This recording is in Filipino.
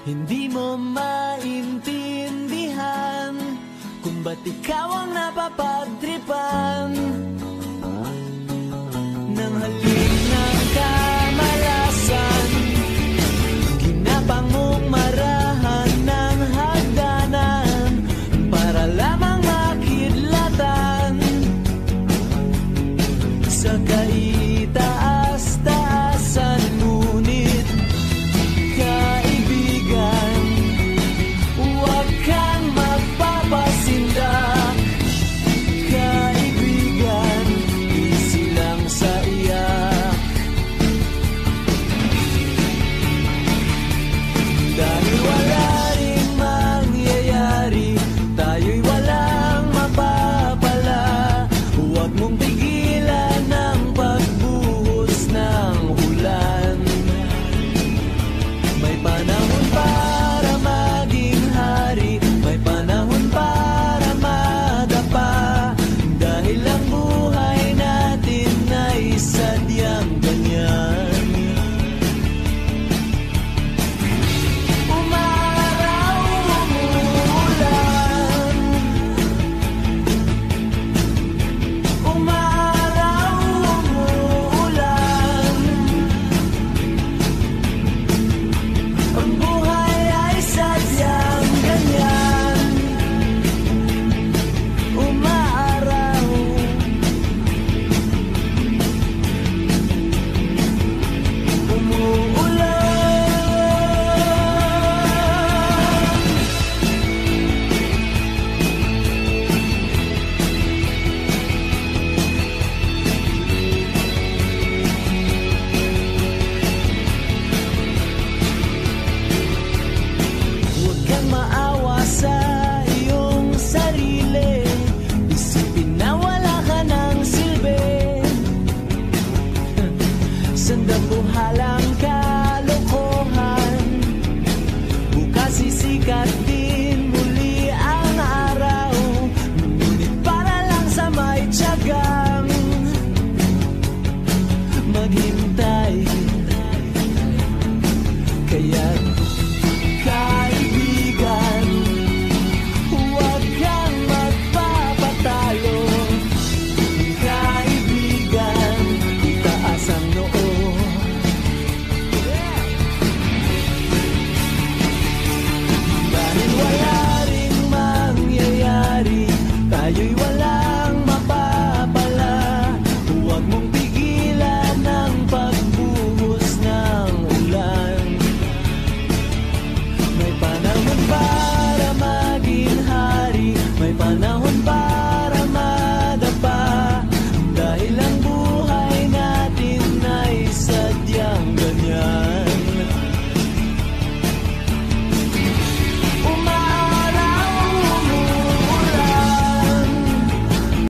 Hindi mo maintindihan kung ba't ikaw ang napapagtripan ng halik ng kamalasan. Ginapang mong marahan ng hagdanan para lamang makidlatan sa kaitaas-taasan. Ngunit kaibigan, huwag kang magpapasinda. Kaibigan, easy lang sa iyak. Dahil wala ring mangyayari, tayo'y walang mapapala. Huwag mong tigilan ang pagbuhos ng ulan. May panahon para maging hari, may panahon para madapa. Dahil ang buhay natin ay sadyang ganyan. Umaraw, umuulan. Umaraw, umuulan. Ang buhay ay sadyang ganyan. Umaaraw, umuulan. Huwag kang maawa sa iyong sarili. Isipin na wala ka ng silbi. Sandabuhalang kalokohan. Bukas sisikat din muli ang araw. Ngunit para lang sa may tiyagang maghintay. Kaya